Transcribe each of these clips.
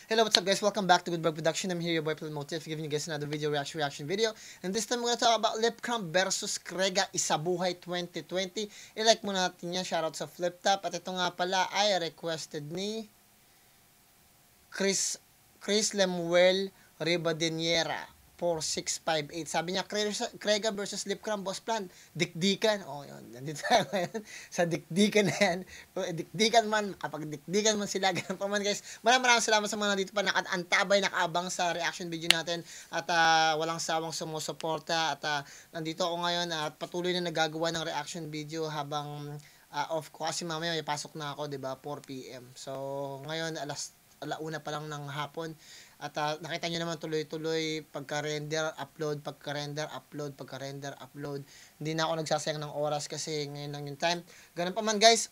Hello, what's up guys? Welcome back to Goodberg Production. I'm here, your boy Play Motif, giving you guys another reaction video. And this time we're gonna talk about Lip Cram versus Krega Isabuhay 2020. I-like muna natin yan. Shoutout sa Flip Top. At ito nga pala ay requested ni Chris Lemuel Ribadeniera 4658. Sabi niya, Krega versus Lip Cram, boss plan. Dikdikan. Oh, yun. Nandito tayo ngayon sa dikdikan na yan. Dikdikan man, kapag dikdikan man sila, ganun pa man guys. Maraming salamat sa mga nandito pa nakaantabay, nakaabang sa reaction video natin. At walang sawang sumusuporta. At nandito ako ngayon at patuloy na nagagawa ng reaction video habang off ko. Kasi mamaya may pasok na ako, diba? 4 PM. So, ngayon, alauna pa lang ng hapon. At nakita nyo naman tuloy-tuloy pagka-render, upload, pagka-render, upload, pagka-render, upload. Hindi na ako nagsasayang ng oras kasi ngayon lang yung time. Ganun pa man guys.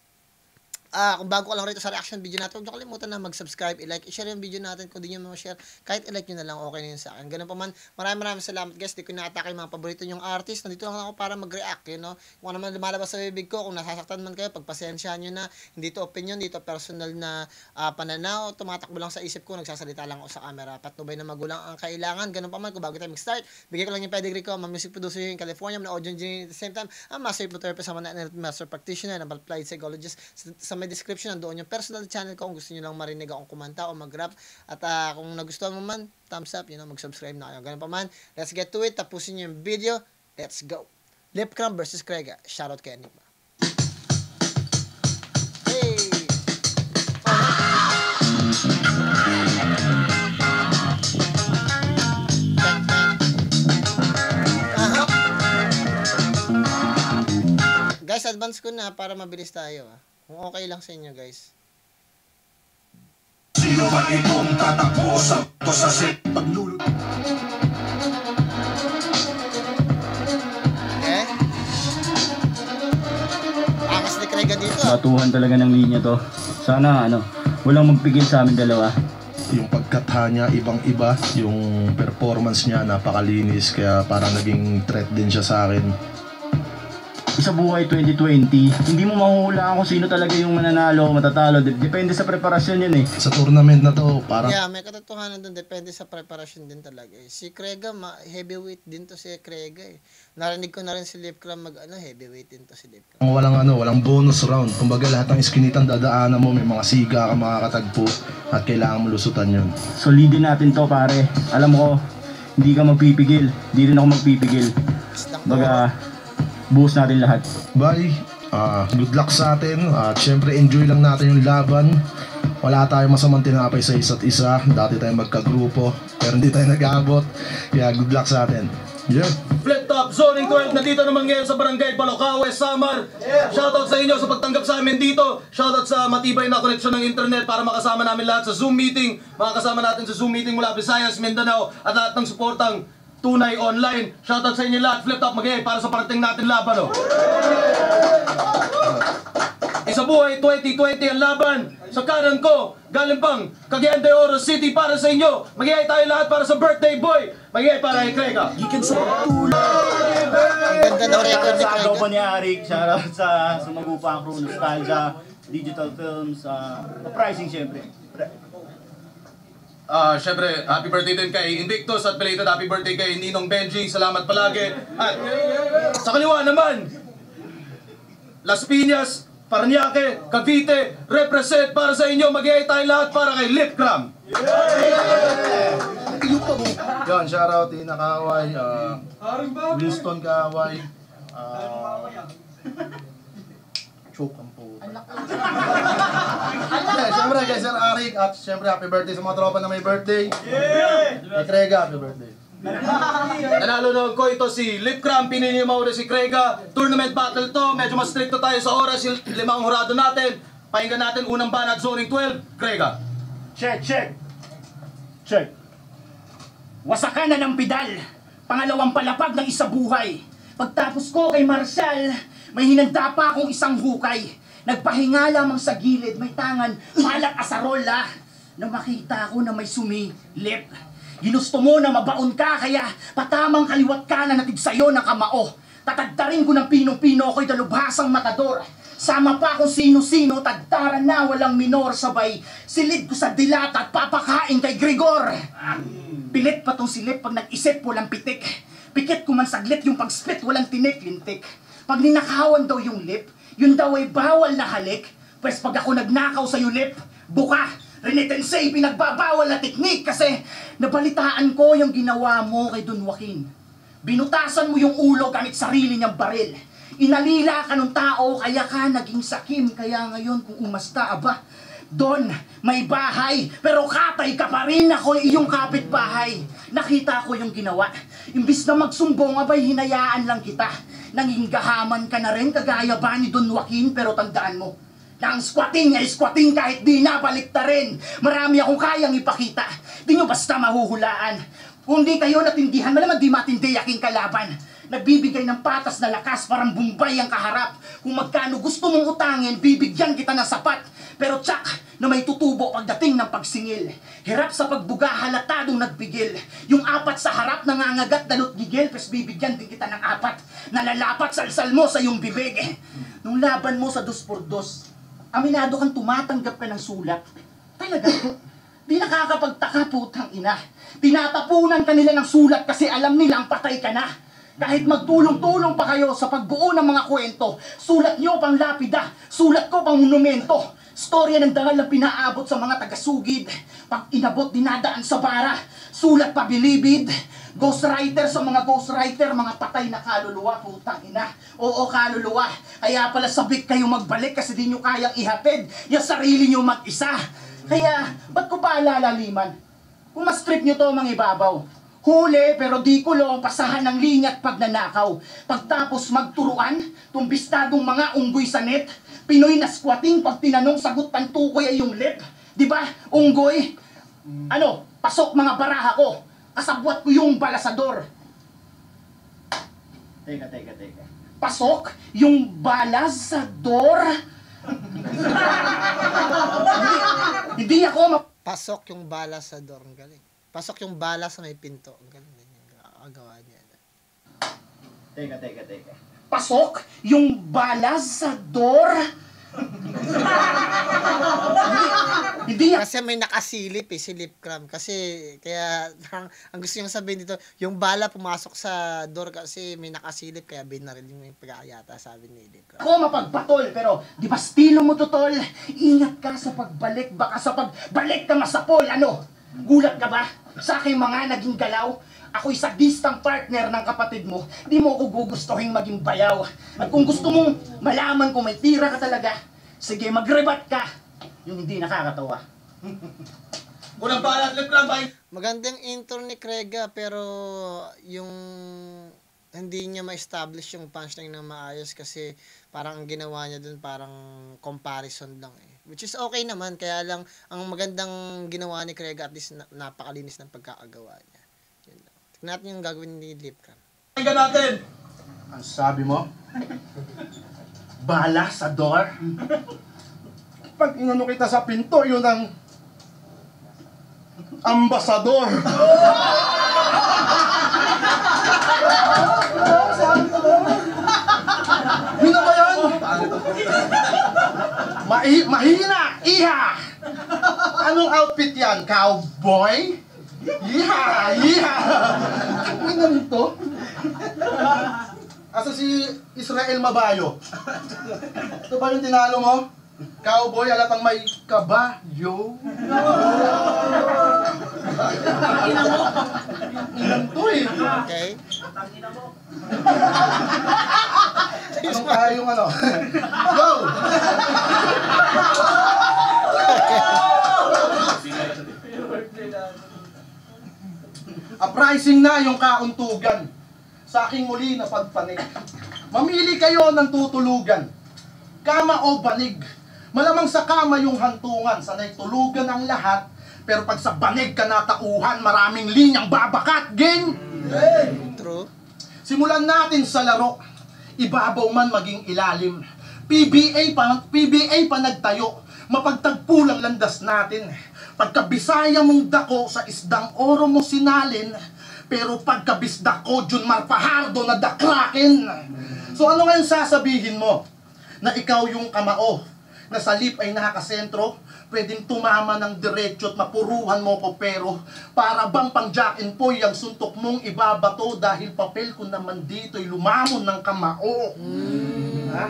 Kung bago ka lang rito sa reaction video natin, huwag nyo kalimutan na mag-subscribe, i-like, i-share yung video natin. Kung di nyo ma-share, kahit i-like nyo na lang, okay na yun sa akin. Ganun pa man, maraming salamat guys. Di ko na-atake yung mga paborito nyong artist. Nandito lang ako para mag-react, you know. Kung ano man lumalabas sa bibig ko, kung nasasaktan man kayo, pagpasensyahan nyo na. Hindi to opinion, dito personal na pananaw. Tumatakbo lang sa isip ko, nagsasalita lang ako sa camera. Patnubay na magulang ang kailangan. Ganun pa man, kung bago tayo mag-start, bigay ko lang yung pedigree ko. Music producer in California, na audio engineer at the same time. Master hypnotherapist, master practitioner, applied psychologist. Sa may description, nandoon yung personal channel ko kung gusto nyo lang marinig akong kumanta o mag-rap. At kung nagustuhan mo man, thumbs up, you know, mag-subscribe na kayo. Ganun pa man, let's get to it. Tapusin nyo yung video. Let's go. Lip Cram versus Krega. Shoutout kay Enigma. Hey! Guys, advance ko na para mabilis tayo. Kung okay lang sa inyo, guys. Sino ba itong tatakbo sa set paglulot? Okay? Angas ni Krega dito. Matuhan talaga ng linya to. Sana walang magpigil sa amin dalawa. Yung pagkatha niya, ibang-iba. Yung performance niya, napakalinis. Kaya parang naging threat din siya sa akin. Isabuhay 2020, hindi mo mahuhulaan kung sino talaga yung mananalo o matatalo. Depende sa preparasyon yan eh. Sa tournament na to, parang... Yeah, may katotohanan dun. Depende sa preparasyon din talaga eh. Si Krega, heavyweight din to si Krega eh. Narinig ko na rin si Lip Cram heavyweight din to si Lip Cram. Walang bonus round. Kumbaga lahat ng iskinitan dadaanan mo, may mga siga ka makakatagpo at kailangan mo lusutan yun. Solidin natin to pare. Alam ko, hindi ka magpipigil. Hindi rin ako magpipigil. Baga, buhos natin lahat. Bye. Good luck sa atin. Siyempre enjoy lang natin yung laban. Wala tayong masamang tinapay sa isa't isa. Dati tayong magkagrupo pero hindi tayo nag-aabot. Kaya good luck sa atin. Yeah. Flip Top Zoning 12 nandito naman ngayon sa Barangay Balocaue, Samar. Shoutout sa inyo sa pagtanggap sa amin dito. Shoutout sa matibay na koneksyon ng internet para makasama namin lahat sa Zoom meeting. Makakasama natin sa Zoom meeting mula Visayas, Mindanao at lahat ng suportang tunay online. Shoutout sa inyo lahat. Flip Top mag-iay para sa parating natin laban. Isabuhay 2020 ang laban. Sa kanan ko, galing pang Cagayan de Oro City para sa inyo. Mag-iay tayo lahat para sa birthday boy. Mag-iay para kay Krega. Ang ganda daw record ni Shoutout Krega. pa ni Arik. Shoutout sa Sumagupa Crew, Nostalgia, Digital Films, Pricing syempre. Syempre, happy birthday din kay Invictus at belated happy birthday kay Ninong Benji. Salamat palagi. At sa kaliwa naman, Las Piñas, Paranaque, Cavite, represent para sa inyo. Mag-iay tayo lahat para kay Lip Cram. Yan, shoutout Tina Kaaway, Winston Kaaway, choke ang po. Siyempre kay Sir Arik at siyempre happy birthday sa mga tropa na may birthday. Kay Krega, happy birthday. Nanalo noon ko ito si Lip Cram, pinili mo ulit si Krega. Tournament battle to, medyo mas stricto tayo sa oras. Yung 5 hurado natin. Pakinggan natin unang banat, Zoning 12, Krega. Check. Wasakan na ng pidal. Pangalawang palapag ng isabuhay. Pagtapos ko kay Marshall, may hinanda pa akong isang hukay. Nagpahinga lamang sa gilid, may tangan, malak asarola. Nang makita ko na may sumilip. Ginusto mo na mabaon ka, kaya patamang kaliwat ka na natig sa'yo ng kamao. Tatagtarin ko ng pinong-pino, ako'y dalubhasang matador. Sama pa kung sino-sino, tagtaran na walang minor, sabay silid ko sa dilata at papakain kay Gregor. Pilit pa tong silip pag nag-isip walang pitik. Pikit ko man saglit yung pag-spit walang tinik-lintik. Pag ninakawan daw yung lip, yun daw ay bawal na halik. Pwes pag ako nagnakaw sa lip, buka, Renitensei, pinagbabawal na teknik kasi nabalitaan ko yung ginawa mo kay Don Joaquin. Binutasan mo yung ulo gamit sarili niyang baril. Inalila ka ng tao, kaya ka naging sakim. Kaya ngayon kung umasta, aba, Don, may bahay, pero katay ka pa rin. Ako iyong kapitbahay. Nakita ko yung ginawa. Imbis na magsumbong, abay, hinayaan lang kita. Nanging gahaman ka na rin, kagaya ba ni Don Joaquin, pero tandaan mo, na ang squatting ay squatting kahit di nabalik ta rin. Marami akong kayang ipakita. Di nyo basta mahuhulaan. Kung di kayo natindihan, malaman di matindi aking kalaban. Nagbibigay ng patas na lakas, parang Bombay ang kaharap. Kung magkano gusto mong utangin, bibigyan kita ng sapat. Pero tsak na may tutubo pagdating ng pagsingil. Hirap sa pagbuga, halatadong nagbigil. Yung apat sa harap, nangangagat, dalot gigil, pes bibigyan din kita ng apat. Nalalapat salsal mo sa iyong bibig. Nung laban mo sa 2x2, aminado kang tumatanggap ka ng sulat. Talaga? Di nakakapagtaka, putang ina. Tinatapunan ka nila ng sulat kasi alam nilang patay ka na. Kahit magtulong-tulong pa kayo sa pagbuo ng mga kwento, sulat nyo pang lapida, sulat ko pang monumento. Storya ng dangal na pinaabot sa mga taga-sugid. Pag inabot, dinadaan sa bara. Sulat pa bilibid. Ghostwriter sa mga ghostwriter, mga patay na kaluluwa, putang ina. Oo, kaluluwa. Kaya pala sabik kayo magbalik kasi di nyo kayang ihatid yung sarili nyo mag-isa. Kaya, ba't ko pa alalaliman? Kung ma-strip nyo to, mga ibabaw. Huli pero di kulong, pasahan ng linya at pagnanakaw. Pagtapos magturuan, tumbistadong mga unggoy sa net. Pinoy na squatting, pag tinanong sagot pantukoy ay yung lip. Diba, unggoy? Ano, pasok mga baraha ko. Kasabwat ko yung balasador. Teka. Pasok yung balasador? Hindi ako Pasok yung bala sa door. Ang galing. Pasok yung bala sa may pinto. Ang galing din yung gagawa niya. Teka. Pasok yung bala sa door? Hindi ako. Kasi may nakasilip silip cram. Kasi, kaya, ang gusto niyang sabihin dito, yung bala pumasok sa door kasi may nakasilip, kaya binaril yung pagkakayata, sabi ni Lip Cram. Ako mapagpatol, pero di ba stilo mo to, tol? Ingat ka sa pagbalik, baka sa pagbalik ka masapol, ano? Gulat ka ba sa aking mga naging galaw? Ako'y sadistang partner ng kapatid mo, di mo ako gugustuhin maging bayaw. At kung gusto mong malaman kung may tira ka talaga, sige, magrebat ka. Yung hindi nakakatawa. Unang paalat, Lip Cram, bye! Magandang intro ni Krega, pero yung hindi niya ma-establish yung punchline ng maayos kasi parang ang ginawa niya dun parang comparison lang eh. Which is okay naman, kaya lang ang magandang ginawa ni Krega at least napakalinis ng pagkakagawa niya. Yun lang. Tignan natin yung gagawin ni Lip Cram. Tingnan natin! Ang sabi mo? Bala sa door? Pag inano kita sa pinto, yun ang ambasador. Yun na ba yan? Mahina! Iha! Anong outfit yan? Cowboy? Iha! Ano nito? Asa si Israel Mabayo? Ito ba yung tinalo mo? Cowboy, alatang may kabayo. Ilan to eh. Okay? Anong kaya yung ano? Go! Uprising na yung kauntugan. Sa aking muli na pagpanig. Mamili kayo ng tutulugan. Kama o banig. Malamang sa kama yung hantungan. Sanay tulugan ang lahat. Pero pag sa banig ka natauhan, maraming linyang babakat, gang! True. Simulan natin sa laro. Ibabaw man maging ilalim. PBA pa nagtayo. Mapagtagpo lang landas natin. Pagkabisaya mong dako sa isdang oro mo sinalin. Pero pagkabisda ko, Jun Marfajardo na daklakin. So ano ngayon sasabihin mo? na ikaw yung kamao, na sa lip ay nakakasentro, pwedeng tumama ng diretso at mapuruhan mo ko pero para bang pang Jack and Poy ang suntok mong ibabato dahil papel ko naman dito'y lumamon ng kamao. Ha?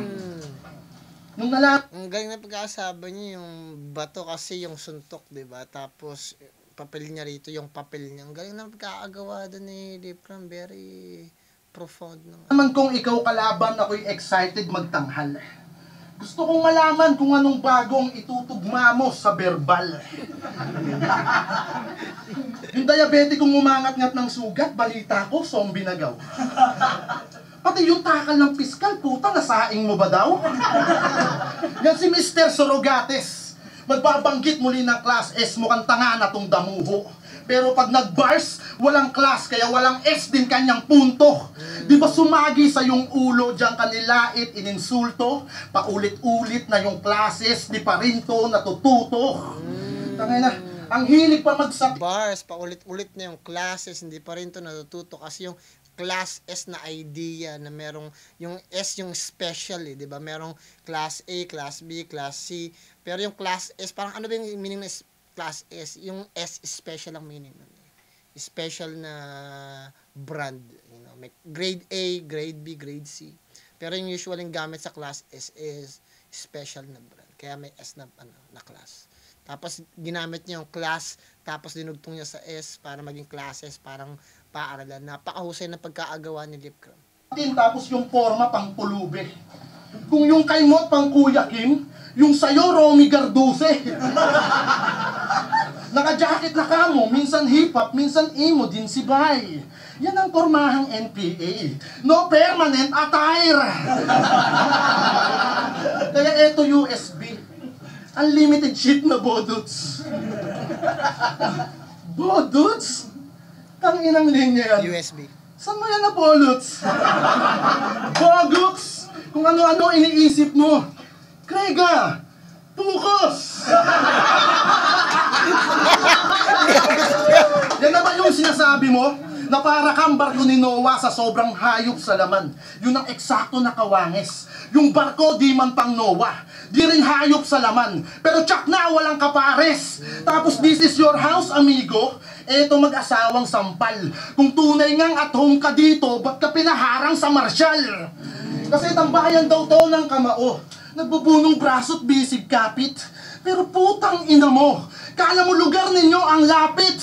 Nung Ang galing na pagkakasabi niya yung bato kasi yung suntok, di ba? Tapos papel niya rito, yung papel niya. Ang galing na pagkakagawa doon ni Lipcram. Very profound naman kung ikaw kalaban, ako'y excited magtanghal. Gusto kong malaman kung anong bagong itutugma mo sa verbal. Yung diabetikong umangat-ngat ng sugat, balita ko, zombie na gaw. Pati yung takal ng piskal, puta, nasaing mo ba daw? Yan si Mr. Sorogates. Magbabanggit muli ng class S, mukhang tanga na tong damuho. Pero pag nag-bars, walang class, kaya walang S din kanyang punto. Di ba sumagi sa yung ulo, diyan kanilait, ininsulto, paulit-ulit na yung classes, di pa rin to natututo. Tangay na, ang hilig pa bars, paulit-ulit na yung classes, hindi pa rin to natututo kasi yung class S na idea na merong yung S yung special di ba? Merong class A, class B, class C. Pero yung class S, parang ano ba yung meaning ng class S? Yung S special ang meaning nun. Special na brand, may grade A, grade B, grade C. Pero yung usual yung gamit sa class S is special na brand. Kaya may S na na class. Tapos ginamit niya yung class, tapos dinugtong niya sa S para maging classes, parang paaralan. Napakahusay na pagkaagawa ni Lipcram. Tapos yung forma pang pulube. Kung yung kay mo pang Kuya Kim, yung sayo Romy Garduse. Naka-jacket na kamo, minsan hip-hop, minsan emo din si Bay. Yan ang pormahang NPA. No permanent attire. Kaya eto USB. Unlimited shit na boduts. Boduts? Tanginang linya yan. USB. Saan mo yan na poluts? Boguts! Kung ano-ano iniisip mo. Krega! Tukos! Yan na ba yung sinasabi mo? Na para kang barko ni Noah sa sobrang hayop sa laman. Yun ang eksakto na kawanges. Yung barko di man pang Noah. Di rin hayop sa laman. Pero tsak na, walang kapares. Tapos this is your house, amigo. Eto mag-asawang sampal. Kung tunay ngang at home ka dito, ba't ka pinaharang sa marsyal? Kasi tambayan daw to ng kamao. Nagbubunong braso't bisig kapit. Pero putang ina mo, kala mo lugar ninyo ang lapit.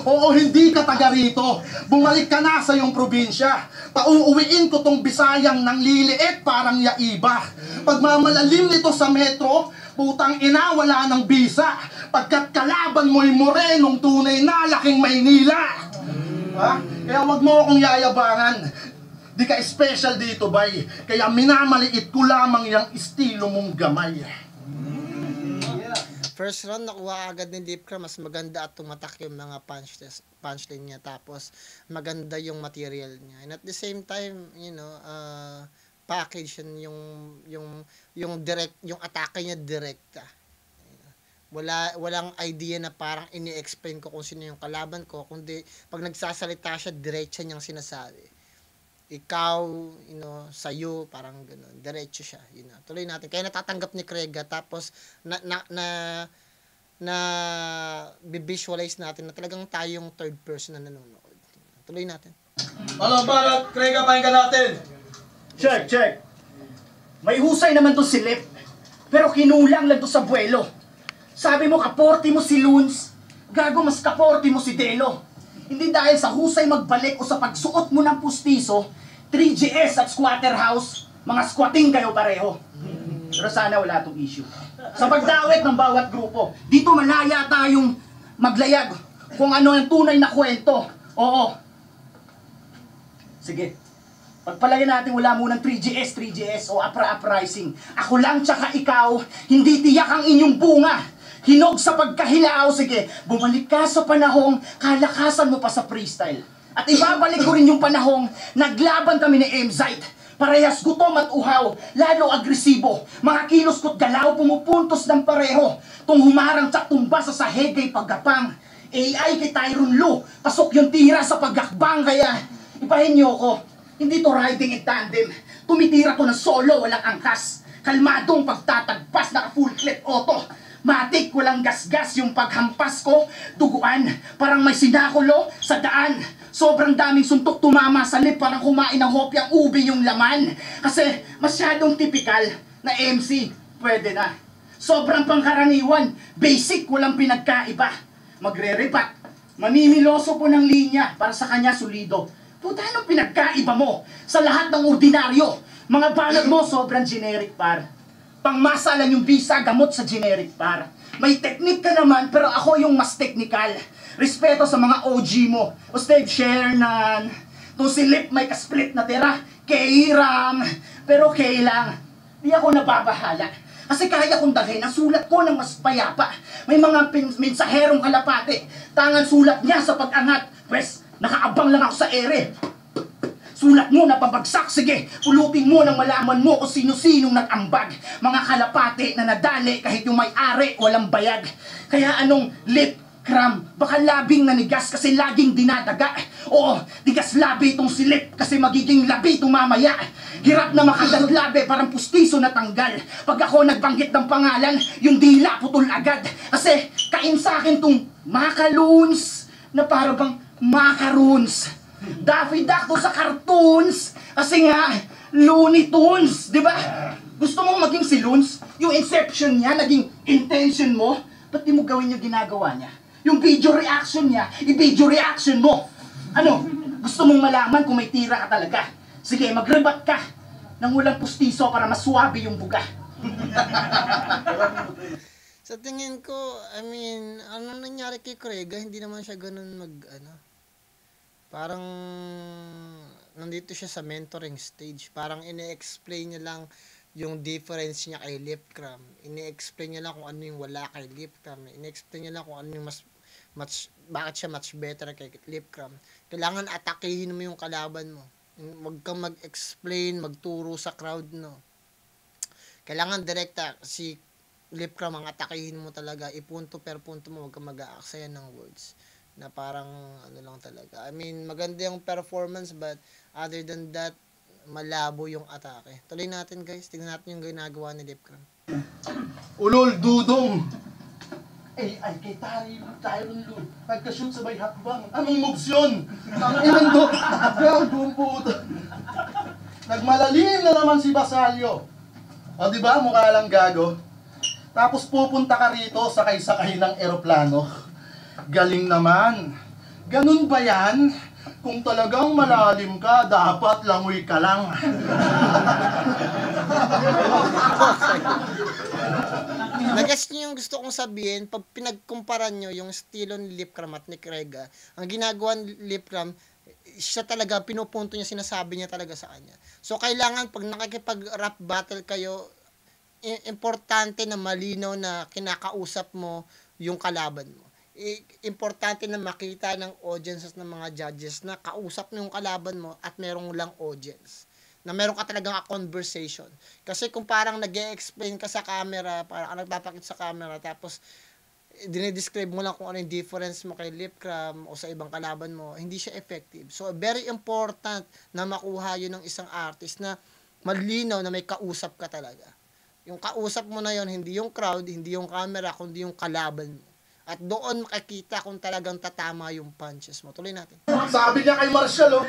Oo, hindi ka taga rito. Bumalik ka na sa iyong probinsya. Pauuwiin ko tong Bisayang nang liliit parang yaiba. Pagmamalalim nito sa metro, putang ina wala ng bisa. Pagkat kalaban mo'y morenong tunay na laking Maynila. Ha? Kaya wag mo akong yayabangan. Di ka special dito, bay. Kaya minamaliit ko lamang yung estilo mong gamay. First round, nakuha agad ni Lipcram. Mas maganda at tumatak yung mga punchline niya. Tapos, maganda yung material niya. And at the same time, package yun, yung direct, yung atake niya direkta. Walang idea na parang ini-explain ko kung sino yung kalaban ko. Kundi, pag nagsasalita siya, diretso niyang sinasabi. Ikaw, sa'yo, parang gano'n. Diretso siya, Tuloy natin. Kaya natatanggap ni Krega, tapos visualize natin na talagang tayong third person na nanonood. Tuloy natin. Balat, Krega, pakinggan natin. Check. May husay naman to si Lip, pero kinulang lang to sa buwelo. Sabi mo, kaporti mo si Loons, gago mas kaporti mo si Delo. Hindi dahil sa husay magbalik o sa pagsuot mo ng pustiso, 3GS at Squatter House, mga squatting kayo pareho. Pero sana wala tong issue. Sa pagdawit ng bawat grupo, dito malaya tayong maglayag kung ano ang tunay na kwento. Oo. Sige. Pagpalagyan natin wala munang 3GS o uprising. Ako lang tsaka ikaw, hindi tiyak ang inyong bunga. Hinog sa pagkahilaw, sige, bumalik ka sa panahong kalakasan mo pa sa freestyle. At ibabalik ko rin yung panahong naglaban kami ni M-Zite. Parehas gutom at uhaw, lalo agresibo. Mga kilos ko't galaw, pumupuntos ng pareho. Tung humarang tsak tumba sa sahig ay paggapang. AI kay Tyron Lu, pasok yung tira sa paggakbang. Kaya, ipahin niyo ko, hindi to riding in tandem. Tumitira ko ng solo, walang angkas. Kalmadong pagtatagpas, naka full clip auto. Matik, walang gasgas yung paghampas ko. Duguan, parang may sinakulo sa daan. Sobrang daming suntok tumama sa lip, parang kumain ng hopyang ubi yung laman. Kasi masyadong typical na MC, pwede na. Sobrang pangkaraniwan, basic, walang pinagkaiba. Magre-repat, mamimiloso po ng linya para sa kanya solido. Puta, anong pinagkaiba mo sa lahat ng ordinaryo? Mga banat mo sobrang generic par. Pangmasa lang yung visa, gamot sa generic par. May technique ka naman, pero ako yung mas technical. Respeto sa mga OG mo. O Steve Shernan, kung si Lip may kasplit na tira, K-Ram, pero K lang. Di ako nababahala. Kasi kaya kong dalhin ang sulat ko ng mas payapa. May mga mensaherong kalapate. Tangan sulat niya sa pag-angat. Pwes, nakaabang lang ako sa ere. Sulat mo na pabagsak, sige, pulutin mo nang malaman mo kung sino-sinong nag-ambag. Mga kalapate na nadali kahit yung may-ari walang bayag. Kaya anong lip cram, baka labing nanigas kasi laging dinadaga. Oo, digas labi itong silip kasi magiging labi itong mamaya. Hirap na makadaglabi, parang pustiso na tanggal. Pag ako nagbanggit ng pangalan, yung dila putol agad. Kasi kain sa akin tong macaroons na para bang macaroons. Daffy Duck to sa cartoons. Kasi nga, Looney Tunes, di ba? Gusto mong maging si Loons? Yung inception niya, naging intention mo? Ba't di mo gawin yung ginagawa niya? Yung video reaction niya, i-video reaction mo. Ano? Gusto mong malaman kung may tira ka talaga? Sige, magrebat ka nang walang pustiso para maswabe yung buga. Sa tingin ko, I mean, ano nangyari kay Krega, hindi naman siya ganun parang nandito siya sa mentoring stage. Parang ine-explain niya lang yung difference niya kay Lipcram. Ine-explain niya lang kung ano yung wala kay Lipcram. Ine-explain niya lang kung ano yung bakit siya much better kay Lipcram. Kailangan atakihin mo yung kalaban mo. Huwag kang mag-explain, magturo sa crowd, no. Kailangan direkta si Lipcram ang atakihin mo talaga. Ipunto per punto mo, huwag kang mag-aaksaya ng words na parang ano lang talaga. I mean, maganda yung performance but other than that, malabo yung atake. Tuloy natin guys, tingnan natin yung ginagawa ni Lipcram. Ulol, dudong! Ay, kay Tyron Lu. Nagka-shoot sabay hakbang. Anong moves yun? Ang inang do. Gagong puto. Nagmalalim na naman si Basalio. O diba, mukha lang gago. Tapos pupunta ka rito, sakay-sakay ng eroplano. Galing naman. Ganun ba yan? Kung talagang malalim ka, dapat langoy ka lang. Nagas niyo yung gusto kong sabihin, pag pinagkumpara nyo yung estilo ni Lipcram at ni Krega, ang ginagawa ni Lipcram, siya talaga, pinupunto niya, sinasabi niya talaga sa kanya. So, kailangan pag nakikipag-rap battle kayo, importante na malinaw na kinakausap mo yung kalaban mo. Importante na makita ng audiences ng mga judges na kausap mo yung kalaban mo at merong lang audience. Na meron ka talagang a conversation. Kasi kung parang nag-e-explain ka sa camera, parang nagpapakita sa camera, tapos dinidescribe mo lang kung ano yung difference mo kay Lipcram o sa ibang kalaban mo, hindi siya effective. So, very important na makuha yun ng isang artist na malinaw na may kausap ka talaga. Yung kausap mo na yun, hindi yung crowd, hindi yung camera, kundi yung kalaban mo. At doon makikita kung talagang tatama yung punches mo. Tuloy natin. Sabi niya kay Marshall, oh,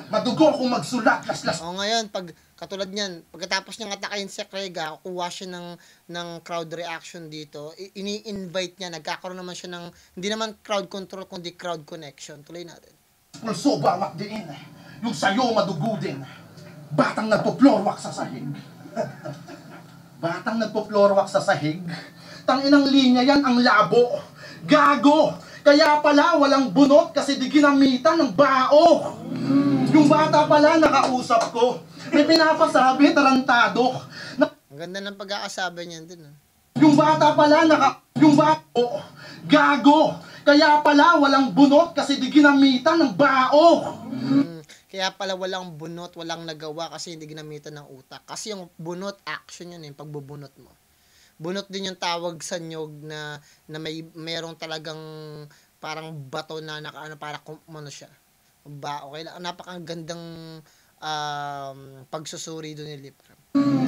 madugo kung magsulat, las-las. O ngayon, pag katulad niyan, pagkatapos niyang atakayin si Krega, kukuha siya ng crowd reaction dito, ini-invite niya, nagkakaroon naman siya ng, hindi naman crowd control, kundi crowd connection. Tuloy natin. Pulso ba makdiin? Yung sayo madugo din. Batang nagpo-floorwalk sa sahig. Batang nagpo-floorwalk sa sahig. Tanginang linya yan, ang labo. Gago! Kaya pala walang bunot kasi di ginamitan ng bao. Yung bata pala nakausap ko. May pinapasabi, tarantado. Ang ganda ng pag-aasabi niyan din. Yung bata pala yung bao. Gago! Kaya pala walang bunot kasi di ginamitan ng bao. Kaya pala walang bunot, walang nagawa kasi hindi ginamitan ng utak. Kasi yung bunot, action yun, yung pagbubunot mo. Bunot din yung tawag sa nyog na mayroong talagang parang bato na para kumano siya. Okay, napakagandang pagsusuri doon ni Lipcram.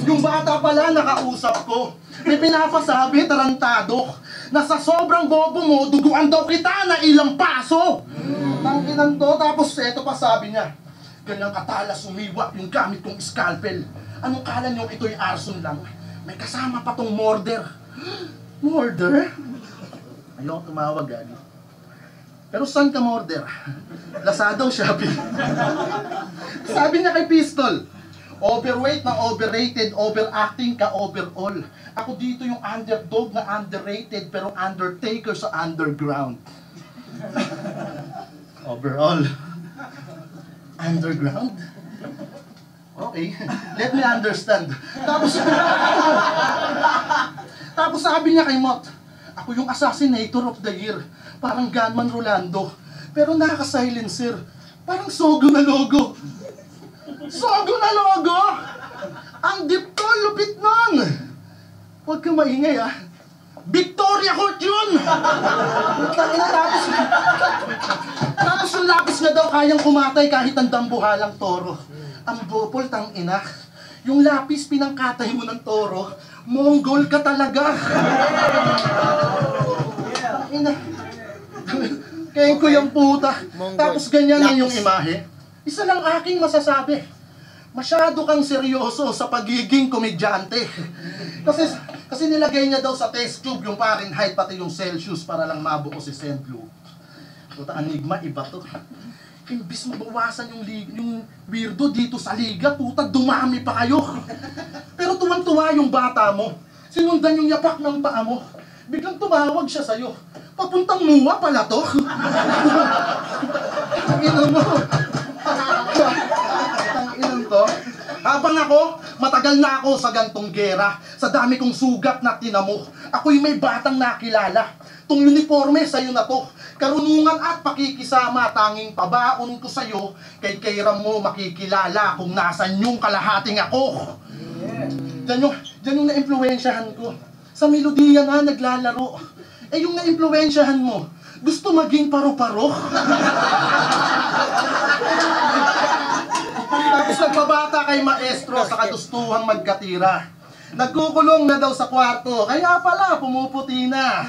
Yung bata pala nakausap ko. May pinapasabi, tarantado, na sa sobrang bobo mo, duguan daw kita na ilang paso. Tanginan to, tapos eto pa sabi niya, ganyang katalas umiwa yung gamit kong scalpel. Anong kala niyo ito'y arson lang? May kasama pa tong murder. Murder? Ayaw tumawag, gani. Pero saan ka murder? Lazada o Shopee? Sabi niya kay Pistol, overweight na overrated, overacting ka overall. Ako dito yung underdog na underrated pero undertaker sa underground. Overall. Underground? Okay, let me understand. Tapos sabi niya kay Mot, ako yung assassinator of the year. Parang gunman Rolando. Pero nakaka-silencer. Parang sogo na logo. Sogo na logo! Ang deep ko, lupit nun! Huwag ka maingay, ah. Victoria Court yun! Tapos yung lapis nga daw kayang kumatay kahit ang dambuhalang toro. Ang bopol, tang ina. Yung lapis pinangkatay mo ng toro, Mongol ka talaga. Tang ina. Kaya ko yung puta. Tapos ganyan na yung imahe. Isa lang aking masasabi. Masyado kang seryoso sa pagiging komedyante. Kasi nilagay niya daw sa test tube yung Fahrenheit pati yung Celsius para lang mabuo si St. Luke. Puta, Enigma, iba to. Imbis mabawasan yung weirdo dito sa liga, puta, dumami pa kayo. Pero tuwang-tuwa yung bata mo. Sinundan yung yapak ng paa mo. Biglang tumawag siya sa'yo. Papuntang muwa pala to. Ang ina mo. Ang ilan to. Habang ako, matagal na ako sa gantong gera. Sa dami kong sugat na tinamo. Ako'y may batang nakilala. Tong uniforme sa'yo na to. Karunungan at pakikisama, tanging pabaon ko sa'yo. Kay kairam mo makikilala kung nasan yung kalahating ako. Diyan yung na-impluensyahan ko. Sa melodiya na naglalaro. Eh yung na-impluensyahan mo, gusto maging paro-paro. Tapos nagpabata kay maestro sa kagustuhang magkatira. Nagkukulong na daw sa kwarto, kaya pala pumuputi na.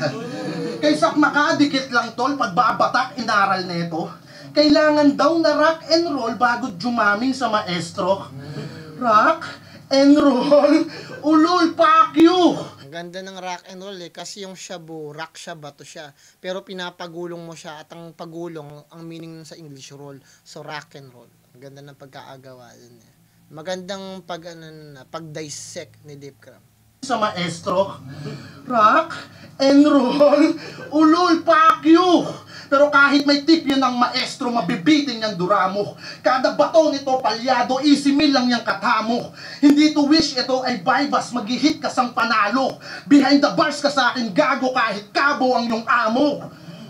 Kaysa makadikit lang tol, pagbabatak inaral neto. Kailangan daw na rock and roll bago jumaming sa maestro. Rock and roll? Ulol, fuck you! Ang ganda ng rock and roll kasi yung shabu, rock siya, bato siya. Pero pinapagulong mo siya at ang pagulong, ang meaning sa English roll. So rock and roll. Ang ganda ng pagkaagawa dun eh. Magandang pag-dissect ni Deep Cram. Sa maestro, rock and roll, ulol, fuck you! Pero kahit may tip yan ng maestro, mabibitin niyang duramo. Kada bato nito palyado, easy meal lang niyang katamo. Hindi to wish, ito ay bypass, mag-hit ka sang panalo. Behind the bars ka sa akin gago kahit kabo ang iyong amo.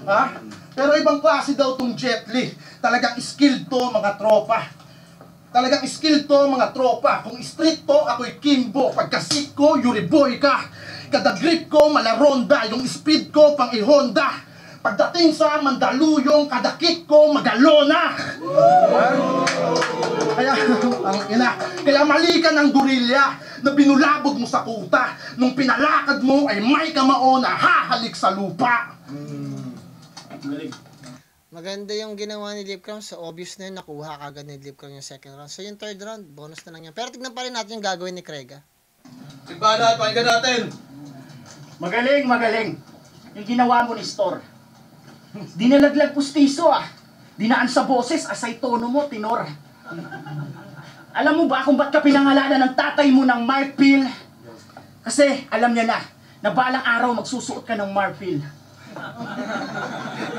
Ha? Pero ibang klase daw tong Jet Li. Talagang skilled to mga tropa. Talagang skilled to mga tropa. Kung street to, ako'y Kimbo. Pagka-sick ko, Yuri Boy ka. Kada grip ko, malaronda. Yung speed ko, pang i-Honda. Pagdating sa Mandaluyong, kada kick ko, magalona. Kaya mali ka ng gorilla na binulabog mo sa kuta. Nung pinalakad mo ay may kamao na hahalik sa lupa. Maganda yung ginawa ni Deep Cram. So obvious na yun, nakuha kagad ni Deep Cram yung second round. So yung third round, bonus na lang yan. Pero tignan pa rin natin yung gagawin ni Crega. Sigbana, pakinggan natin. Magaling, magaling. Yung ginawa mo ni Store. Dinalaglag pustiso ah. Dinaan sa boses, asay tono mo, tenor. Alam mo ba kung ba't ka pinangalanan ng tatay mo ng Marfil? Kasi alam niya na balang araw magsusuot ka ng Marfil.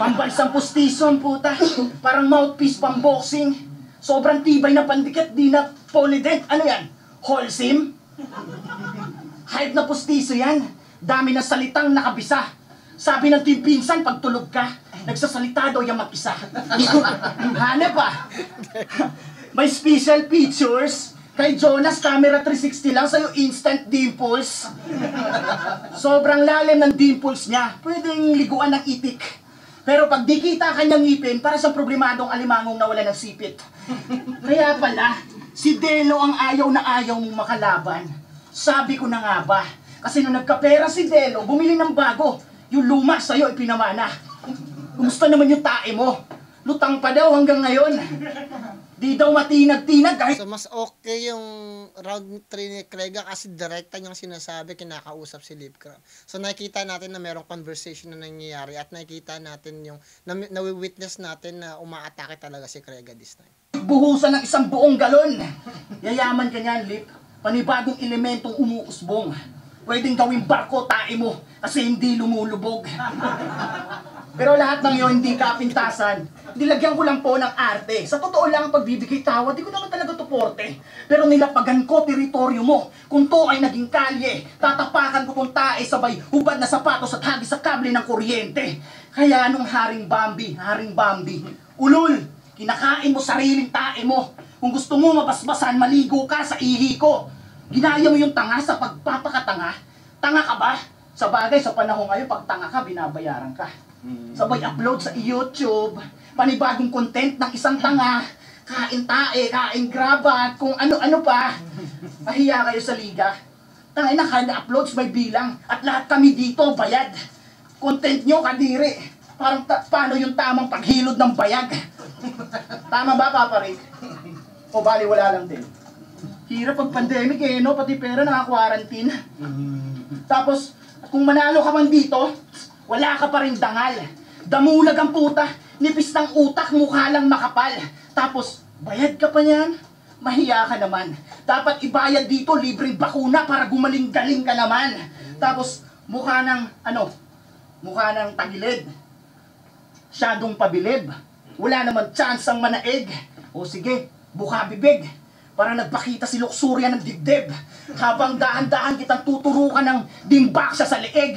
Pambalsang pustiso ang puta. Parang mouthpiece pang boxing. Sobrang tibay na pandikit, di na polydent. Ano yan? Holcim? Hype na pustiso yan. Dami na salitang nakabisa. Sabi ng team pinsan, pag tulog ka, nagsasalita daw yung mag-isa. Hanep ah. May special features. Kay Jonas, camera 360 lang, sa'yo instant dimples. Sobrang lalim ng dimples niya. Pwedeng liguan ng itik. Pero pag di kita kanyang ngipin, para sa problemadong alimangong nawala ng sipit. Kaya pala, Si Delo ang ayaw na ayaw mong makalaban. Sabi ko na nga ba, kasi nung nagkapera si Delo, bumili ng bago. Yung luma sa'yo ipinamana. Kumusta naman yung tae mo? Lutang pa daw hanggang ngayon. Di daw matinag-tinag kahit... So, mas okay yung round 3 ni Crega kasi direkta niyang sinasabi, kinakausap si Lipcram. So, nakikita natin na merong conversation na nangyayari at nakikita natin yung, nawi-witness natin na umaatake talaga si Crega this time. Buhusan ng isang buong galon. Yayaman ka niyan, Lip. Panibagong elementong umuusbong. Pwedeng gawing barko tae mo kasi hindi lumulubog. Pero lahat ng yun, hindi kapintasan. Nilagyan ko lang po ng arte. Sa totoo lang, pagbibigay tawad, di ko naman talaga tuporte. Pero nilapagan ko teritoryo mo. Kung to ay naging kalye, tatapakan ko kung tae sabay hubad na sapatos at hagis sa kable ng kuryente. Kaya nung Haring Bambi, ulul, kinakain mo sariling tae mo. Kung gusto mo mabasbasan, maligo ka sa ihi ko. Ginaya mo yung tanga sa pagpapakatanga. Tanga ka ba? Sa bagay, sa panahon ngayon, pag tanga ka, binabayaran ka. Sabay upload sa YouTube, panibagong content ng isang tanga, kain tae, kain grabat, kung ano-ano pa. Mahiya kayo sa liga. Tangay na kada uploads may bilang, at lahat kami dito bayad. Content nyo kadiri, parang paano yung tamang paghilod ng bayag. Tama ba, Papa Rick? O bali wala lang din. Hirap pag pandemic eh, no? Pati pera naka-quarantine. Tapos, kung manalo ka man dito, wala ka pa rin dangal. Damulag ang puta, nipis ng utak, mukha lang makapal. Tapos, bayad ka pa niyan? Mahiya ka naman. Dapat ibayad dito, libreng bakuna para gumaling-galing ka naman. Tapos, mukha ng tagilid. Syadong pabilib. Wala naman chance ang manaig. O sige, buka bibig. Para nagpakita si Luxuria ng dibdib. Habang dahan-dahan kitang tuturukan ng dimbaksa sa leeg.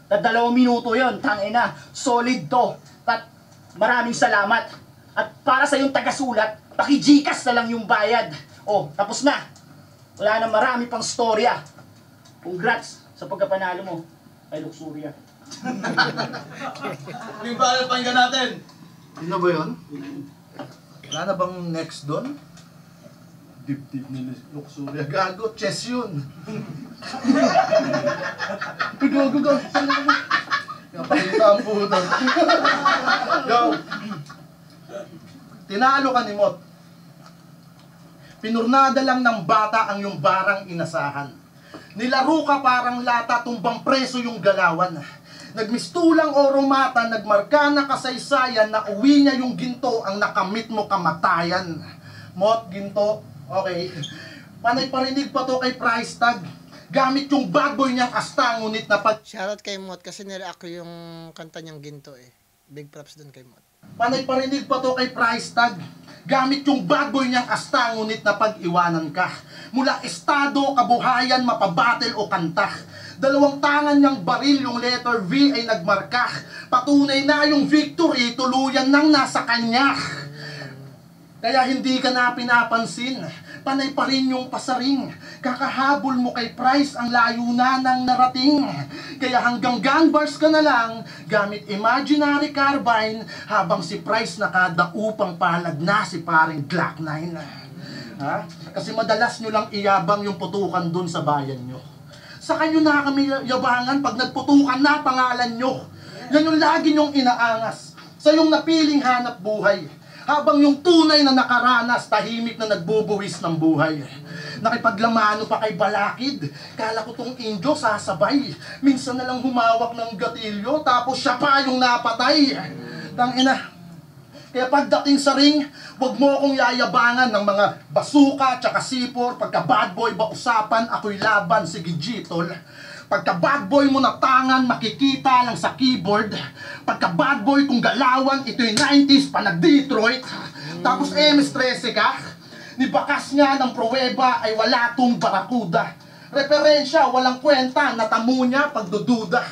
At 2 minuto yun, tangina, solid to. At maraming salamat. At para sa yung tagasulat, paki-Gcash na lang yung bayad. O, tapos na. Wala na marami pang storya. Congrats sa pagkapanalo mo kay Luxuria. Yung panel, pakinggan natin. Ano ba yun? Wala na bang next doon? Dip-dip ni Luxuria. Gago, chess yun. Gago. Kapalita ang puto. Yo. Tinalo ka ni Mot. Pinurnada lang ng bata ang yung barang inasahan. Nilaro ka parang lata, tumbang preso yung galawan. Nagmistulang oro mata, nagmarka na kasaysayan, na uwi niya yung ginto, ang nakamit mo kamatayan. Mot, ginto, okay. Panay parinig pa to kay price tag. Gamit yung bad boy niyang asta, ngunit na pag... Shoutout kay Mot kasi nireact ko yung kanta niyang Ginto eh. Big props dun kay Mot. Panay parinig pa to kay price tag. Gamit yung bad boy niyang asta, ngunit na pag-iwanan ka. Mula estado, kabuhayan, mapabattle o kanta. 2 tangan niyang baril, yung letter V ay nagmarka. Patunay na yung victory, tuluyan nang nasa kanya. Kaya hindi ka na pinapansin. Panay pa rin yung pasaring. Kakahabol mo kay Price, ang layo na ng narating. Kaya hanggang gun bars ka na lang, gamit imaginary carbine, habang si Price nakadaupang palad na si paring Glock 9. Ha? Kasi madalas nyo lang iyabang yung putukan dun sa bayan nyo. Sa kanyo na kami yabangan pag nagputukan na pangalan nyo. Yan yung lagi nyong inaangas sa yung napiling hanap buhay. Habang yung tunay na nakaranas, tahimik na nagbubuwis ng buhay. Nakipaglamano pa kay Balakid. Kala ko tong Indio sasabay. Minsan na lang humawak ng gatilyo, tapos siya pa yung napatay. Tangina. Kaya pagdating sa ring, wag mo akong yayabangan ng mga basuka tsaka sipor. Pagka bad boy ba usapan, ako'y laban, sige Gitol. Pagka bad boy mo na tangan, makikita lang sa keyboard. Pagka bad boy kung galawan, ito'y 90s pa nag-Detroit. Tapos MS-13 ka, ni bakas nga ng pruweba ay wala tong barakuda. Referensya, walang kwenta, natamo niya pagdududa.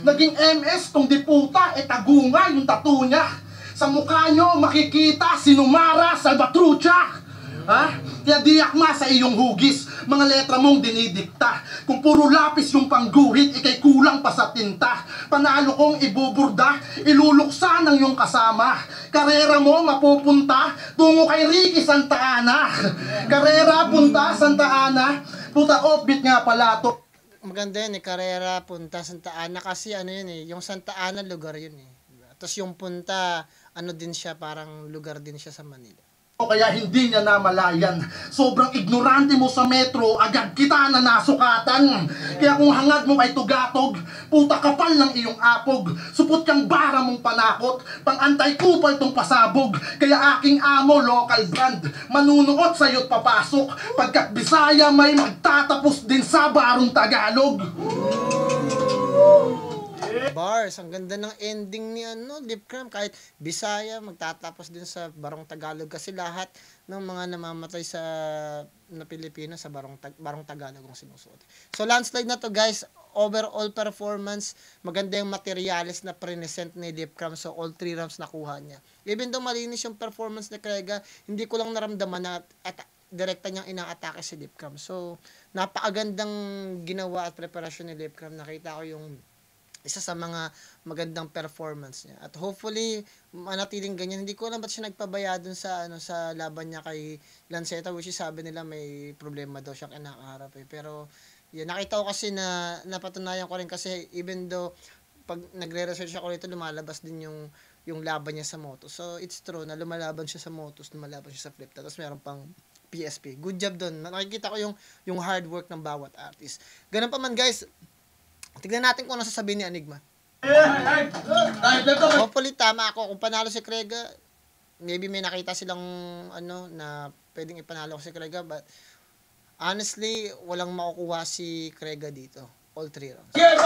Naging MS tong diputa, tagunga yung tattoo niya. Sa mukha nyo makikita sinumara Salvatrucha. Ha? Kaya diakma sa iyong hugis, mga letra mong dinidikta. Kung puro lapis yung pangguhit, ikay kulang pa sa tinta. Panalo kong ibuburda, iluluksa ng iyong kasama. Karera mo mapupunta tungo kay Ricky Santa Ana. Karera punta Santa Ana. Puta offbeat nga pala to. Maganda yun karera, punta Santa Ana kasi ano yun yung Santa Ana lugar yun Tapos yung punta, ano din siya, parang lugar din siya sa Manila. Kaya hindi niya namalayan. Sobrang ignorante mo sa metro, agad kita na nasukatan. Kaya kung hangad mo ay tugatog, puta kapal ng iyong apog. Supot kang bara mong panakot, pang antay-kupal tong pasabog. Kaya aking amo, local brand, manunuot sa'yo't papasok. Pagkat Bisaya may magtatapos din sa barong Tagalog. Bars, ang ganda ng ending ni Lipcram, kahit Bisaya magtatapos din sa Barong Tagalog kasi lahat ng mga namamatay na Pilipino sa Barong Tagalog ang sinusuot. So landslide na to guys, overall performance, maganda yung materials na present ni Lipcram, so all 3 rounds nakuha niya. Even though malinis yung performance ni Krega, hindi ko lang naramdaman na direkta niyang inaatake si Lipcram. So napakagandang ginawa at preparasyon ni Lipcram, nakita ko yung isa sa mga magandang performance niya. At hopefully, manatiling ganyan. Hindi ko alam ba't siya nagpabaya dun sa laban niya kay Lanceta, which is sabi nila may problema daw siya kinakaharap Pero, yun, nakita ko kasi na napatunayan ko rin kasi even though pag nagre-research ako rito, lumalabas din yung laban niya sa motos. So, it's true na lumalaban siya sa motos, lumalaban siya sa flip. Tapos meron pang PSP. Good job dun. Nakikita ko yung hard work ng bawat artist. Ganun pa man guys, tignan natin kung ano sasabihin ni Enigma. Hopefully tama ako. Kung panalo si Krega, maybe may nakita silang na pwedeng ipanalo ko si Krega, but honestly, walang makukuha si Krega dito. All 3 rounds. Yeah,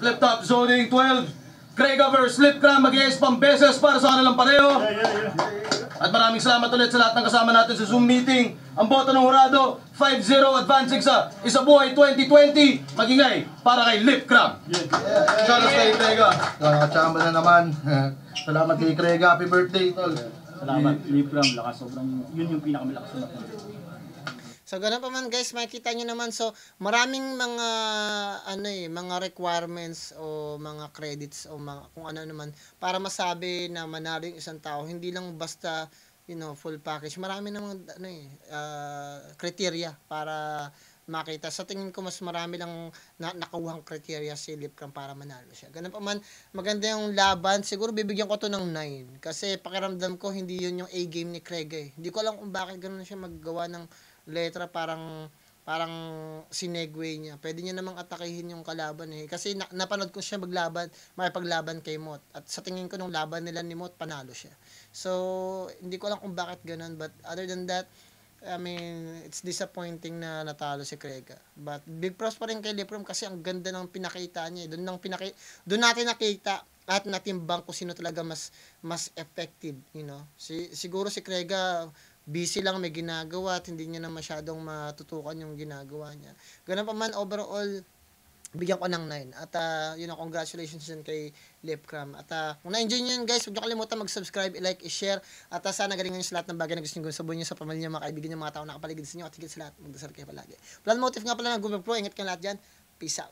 Flip top zoning 12. Krega vs. Lipcram, mag-iis pang beses para sa kanilang pareho. At maraming salamat ulit sa lahat ng kasama natin sa Zoom meeting. Ang boto ng hurado, 5-0 advancing sa Isabuhay 2020. Magingay para kay Lipcram. Shoutout kay Krega. Nakachamba na naman. Salamat kay Krega. Happy birthday, tol. Salamat, Lipcram. Lakas, sobrang, yun yung pinakamalakas na So, ganun pa man guys, makikita nyo naman. So, maraming mga, mga requirements o mga credits o mga, kung ano naman, para masabi na manalo yung isang tao. Hindi lang basta, full package. Marami namang, criteria para makita. Sa tingin ko, mas marami lang nakuhang criteria si Lipcram para manalo siya. Ganun pa man, maganda yung laban. Siguro bibigyan ko to ng 9. Kasi pakiramdam ko, hindi yun yung A-game ni Krega Hindi ko alam kung bakit ganun siya maggawa ng letra, parang sinegway niya. Pwede niya namang atakihin yung kalaban Kasi napanood ko siya makipaglaban kay Mot. At sa tingin ko nung laban nila ni Mot, panalo siya. So, hindi ko alam kung bakit ganun. But other than that, I mean, it's disappointing na natalo si Krega. But big props pa rin kay Lipcram kasi ang ganda ng pinakita niya. Doon natin nakita at natimbang kung sino talaga mas effective, Siguro si Krega busy lang, may ginagawa at hindi niya na masyadong matutukan yung ginagawa niya. Ganun pa man, overall, bigyan ko ng 9. At, congratulations din kay Lipcram. At, kung na-enjoy nyo yun, guys, huwag nyo kalimutan mag-subscribe, i-like, i-share. At, sana galingan nyo sa lahat ng bagay na gusto nyo gawin sa buhay nyo, sa pamilya nyo, mga kaibigan nyo, mga tao nakapaligid sa inyo. At higit sa lahat, magdasal kayo palagi. Plan motive nga pala ng Google Pro. Ingat kayo lahat dyan. Peace out.